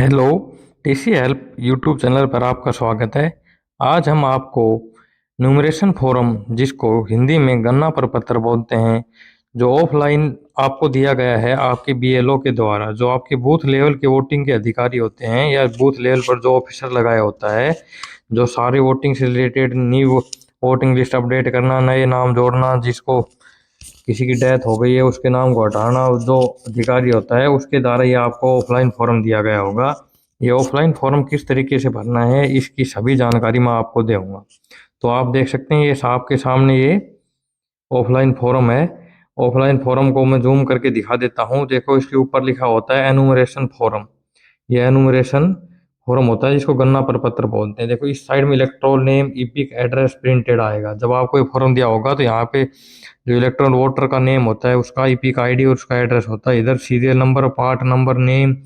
Hello. TC help YouTube channel पर आपका स्वागत है। आज हम आपको न्यूमरेशन फोरम, जिसको हिंदी में गणना प्रपत्र बोलते हैं, जो ऑफलाइन आपको दिया गया है आपके बीएलओ के द्वारा, जो आपके बूथ लेवल के वोटिंग के अधिकारी होते हैं या बूथ लेवल पर जो ऑफिसर लगाया होता है, जो सारे वोटिंग से related new voting list update करना, नए नाम जोड़ना, जिसको किसी की डेथ हो गई है उसके नाम को हटाना, जो अधिकारी होता है उसके द्वारा ये आपको ऑफलाइन फॉर्म दिया गया होगा। ये ऑफलाइन फॉर्म किस तरीके से भरना है इसकी सभी जानकारी मैं आपको दूंगा। तो आप देख सकते हैं ये आपके सामने ये ऑफलाइन फॉर्म है। ऑफलाइन फॉर्म को मैं जूम करके दिखा देता हूँ। देखो इसके ऊपर लिखा होता है एनुमरेशन फॉर्म। ये एनुमरेशन फॉर्म होता है जिसको गणना प्रपत्र बोलते हैं। देखो इस साइड में electoral name, EPIC address printed आएगा। जब आपको ये फॉर्म दिया होगा तो यहाँ पे जो इलेक्ट्रॉन वोटर का नेम होता है, उसका इपिक आईडी और उसका एड्रेस होता है। इधर serial number, part number, name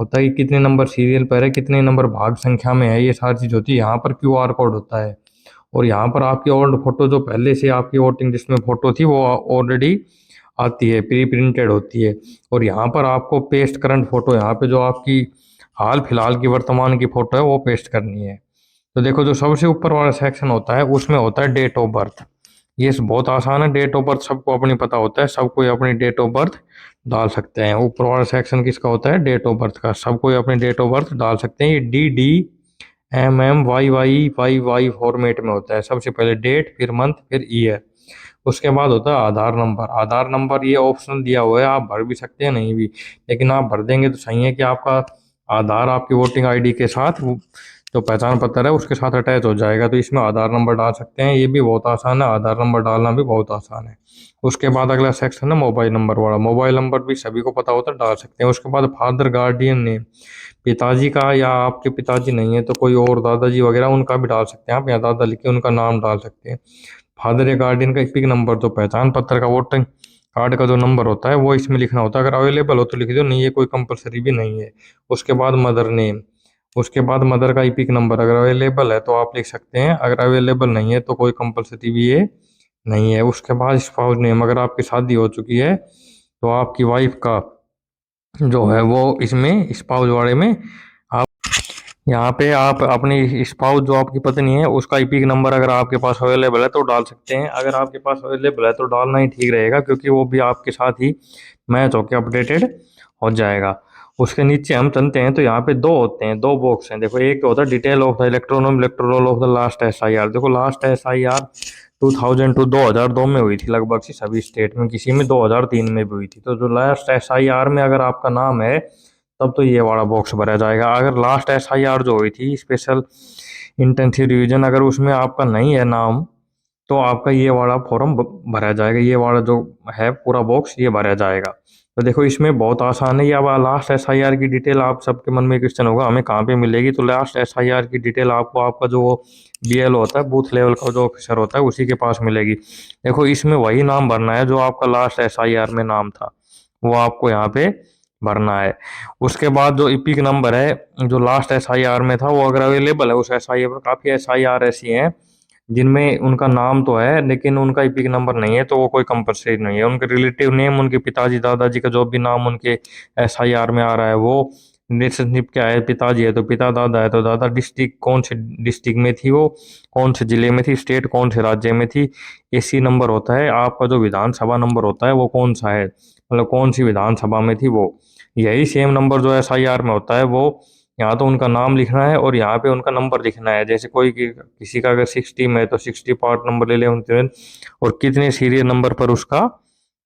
होता है कि कितने नंबर सीरियल पर है, कितने नंबर भाग संख्या में है, ये सारी चीज़ होती है। यहाँ पर क्यूआर कोड होता है और यहाँ पर आपकी ओल्ड फोटो, जो पहले से आपकी वोटिंग लिस्ट में फोटो थी, वो ऑलरेडी आती है, प्री प्रिंटेड होती है। और यहाँ पर आपको पेस्ट करंट फोटो, यहाँ पे जो आपकी हाल फिलहाल की वर्तमान की फोटो है वो पेस्ट करनी है। तो देखो जो सबसे ऊपर वाला सेक्शन होता है उसमें होता है डेट ऑफ बर्थ। ये बहुत आसान है। डेट ऑफ बर्थ सबको अपनी पता होता है, सब कोई अपनी डेट ऑफ बर्थ डाल सकते हैं। ऊपर वाला सेक्शन किसका होता है? डेट ऑफ बर्थ का। सब कोई अपनी डेट ऑफ बर्थ डाल सकते हैं। ये DDMMYYYY फॉर्मेट में होता है। सबसे पहले डेट, फिर मंथ, फिर ईयर। उसके बाद होता है आधार नंबर। आधार नंबर ये ऑप्शन दिया हुआ है, आप भर भी सकते हैं नहीं भी, लेकिन आप भर देंगे तो सही है कि आपका आधार आपकी वोटिंग आईडी के साथ जो पहचान पत्र है उसके साथ अटैच हो जाएगा। तो इसमें आधार नंबर डाल सकते हैं, ये भी बहुत आसान है। आधार नंबर डालना भी बहुत आसान है। उसके बाद अगला सेक्शन है मोबाइल नंबर वाला। मोबाइल नंबर भी सभी को पता होता है, डाल सकते हैं। उसके बाद फादर गार्डियन नेम, पिताजी का, या आपके पिताजी नहीं है तो कोई और दादाजी वगैरह उनका भी डाल सकते हैं आप। या दादा लिख के उनका नाम डाल सकते हैं। फादर या गार्डियन का इपिक नंबर, जो पहचान पत्र का वोटिंग कार्ड का जो नंबर होता है वो इसमें लिखना होता है। अगर अवेलेबल हो तो लिख दो, नहीं है कोई कंपलसरी भी नहीं है। उसके बाद मदर नेम। उसके बाद मदर का इपिक नंबर, अगर अवेलेबल है तो आप लिख सकते हैं, अगर अवेलेबल नहीं है तो कोई कंपलसरी भी ये नहीं है। उसके बाद स्पाउस नेम, अगर आपकी शादी हो चुकी है तो आपकी वाइफ का जो है वो इसमें स्पाउस वाले में आप, यहाँ पे आप अपनी स्पाउस, जो आपकी पत्नी है, उसका इपिक नंबर अगर आपके पास अवेलेबल है तो डाल सकते हैं। अगर आपके पास अवेलेबल है तो डालना ही ठीक रहेगा, क्योंकि वो भी आपके साथ ही मैच होकर अपडेटेड हो जाएगा। उसके नीचे हम चलते हैं तो यहाँ पे दो होते हैं, दो बॉक्स हैं। देखो एक होता है डिटेल ऑफ द इलेक्ट्रोनम electoral of the last SIR। देखो लास्ट SIR 2000 टू 2002 में हुई थी लगभग सी सभी स्टेट में, किसी में 2003 में भी हुई थी। तो जो लास्ट SIR में अगर आपका नाम है तब तो ये वाला बॉक्स भरा जाएगा। अगर लास्ट SIR जो हुई थी स्पेशल इंटेंसिव रिवीजन, अगर उसमें आपका नहीं है नाम तो आपका ये वाला फॉर्म भरा जाएगा। ये वाला जो है पूरा बॉक्स ये भरा जाएगा। तो देखो इसमें बहुत आसान है। ये अब लास्ट SIR की डिटेल, आप सबके मन में क्वेश्चन होगा हमें कहाँ पे मिलेगी। तो लास्ट SIR की डिटेल आपको आपका जो BL होता है, बूथ लेवल का जो ऑफिसर होता है, उसी के पास मिलेगी। देखो इसमें वही नाम भरना है जो आपका लास्ट SIR में नाम था, वो आपको यहाँ पे भरना है। उसके बाद जो इपिक नंबर है जो लास्ट SIR में था, वो अगर अवेलेबल है उस SIR पर, काफ़ी SIR ऐसी हैं जिनमें उनका नाम तो है लेकिन उनका इपिक नंबर नहीं है, तो वो कोई कंपलसरी नहीं है। उनके रिलेटिव नेम, उनके पिताजी दादाजी का जो भी नाम उनके SIR में आ रहा है, वो रिलेशनशिप क्या है, पिताजी है तो पिता, दादा है तो दादा, डिस्ट्रिक्ट कौन से डिस्ट्रिक्ट में थी वो, कौन से जिले में थी, स्टेट कौन से राज्य में थी, AC नंबर होता है। आपका जो विधानसभा नंबर होता है वो कौन सा है, मतलब कौन सी विधानसभा में थी वो। यही सेम नंबर जो SIR में होता है वो, यहाँ तो उनका नाम लिखना है और यहाँ पे उनका नंबर लिखना है। जैसे कोई किसी का अगर 60 में है तो 60 पार्ट नंबर ले ले उनके, और कितने सीरियल नंबर पर उसका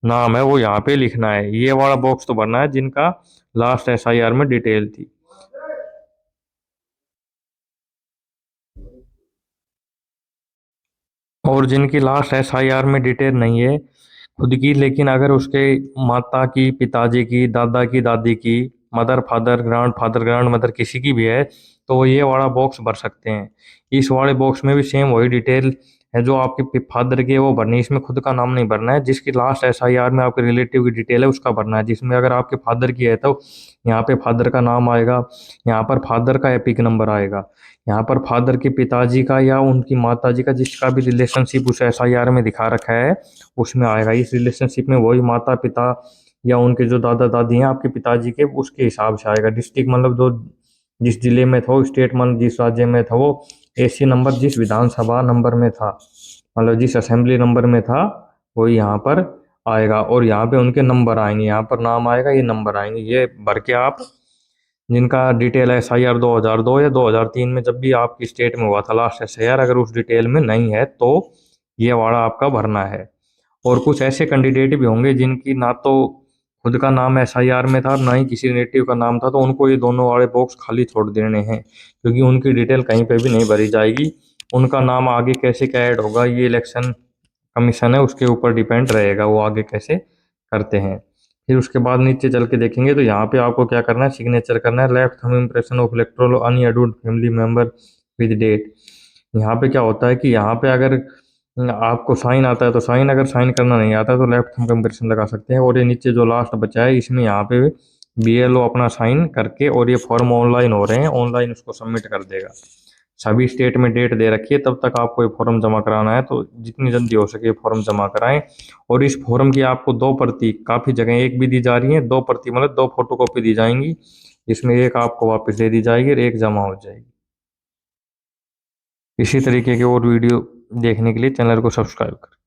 नाम है वो यहाँ पे लिखना है। ये वाला बॉक्स तो भरना है जिनका लास्ट SIR में डिटेल थी। और जिनकी लास्ट SIR में डिटेल नहीं है खुद की, लेकिन अगर उसके माता की, पिताजी की, दादा की, दादी की, mother father grand father grand mother किसी की भी है, तो वो ये वाला बॉक्स भर सकते हैं। इस वाले बॉक्स में भी सेम वही डिटेल है जो आपके फादर की है वो भरनी है। इसमें खुद का नाम नहीं भरना है। जिसकी लास्ट SIR में आपके रिलेटिव की डिटेल है उसका भरना है। जिसमें अगर आपके फादर की है तो यहाँ पे फादर का नाम आएगा, यहाँ पर फादर का एपिक नंबर आएगा, यहाँ पर फादर के पिताजी का या उनकी माताजी का, जिसका भी रिलेशनशिप उस SIR में दिखा रखा है उसमें आएगा। इस रिलेशनशिप में वही माता पिता या उनके जो दादा दादी हैं आपके पिताजी के, उसके हिसाब से आएगा। डिस्ट्रिक्ट मतलब जो जिस जिले में था वो, स्टेट मंथ जिस राज्य में था वो, एसी नंबर जिस विधानसभा नंबर में था, मतलब जिस असेंबली नंबर में था, वो यहाँ पर आएगा। और यहाँ पे उनके नंबर आएंगे, यहाँ पर नाम आएगा, ये नंबर आएंगे, ये भर के आप, जिनका डिटेल SIR 2002 या 2003 में जब भी आपकी स्टेट में हुआ था लास्ट SIR, अगर उस डिटेल में नहीं है तो ये वाला आपका भरना है। और कुछ ऐसे कैंडिडेट भी होंगे जिनकी ना तो खुद का नाम SIR में था, ना ही किसी रिलेटिव का नाम था, तो उनको ये दोनों वाले बॉक्स खाली छोड़ देने हैं, क्योंकि उनकी डिटेल कहीं पे भी नहीं भरी जाएगी। उनका नाम आगे कैसे क्या ऐड होगा, ये इलेक्शन कमीशन है, उसके ऊपर डिपेंड रहेगा वो आगे कैसे करते हैं। फिर उसके बाद नीचे चल के देखेंगे तो यहाँ पे आपको क्या करना है, सिग्नेचर करना है, left thumb impression of electoral an adult family member with date. यहाँ पे क्या होता है कि यहाँ पे अगर आपको साइन आता है तो साइन, अगर साइन करना नहीं आता है तो लेफ्ट थंब का इम्प्रेशन लगा सकते हैं। और ये नीचे जो लास्ट बचा है इसमें यहाँ पे BLO अपना साइन करके, और ये फॉर्म ऑनलाइन हो रहे हैं, ऑनलाइन उसको सबमिट कर देगा। सभी स्टेट में डेट दे रखी है, तब तक आपको ये फॉर्म जमा कराना है, तो जितनी जल्दी हो सके फॉर्म जमा कराएं। और इस फॉर्म की आपको 2 प्रति, काफ़ी जगह एक भी दी जा रही है, 2 प्रति मतलब 2 फोटोकॉपी दी जाएंगी, इसमें एक आपको वापस दे दी जाएगी और एक जमा हो जाएगी। इसी तरीके के और वीडियो देखने के लिए चैनल को सब्सक्राइब करें।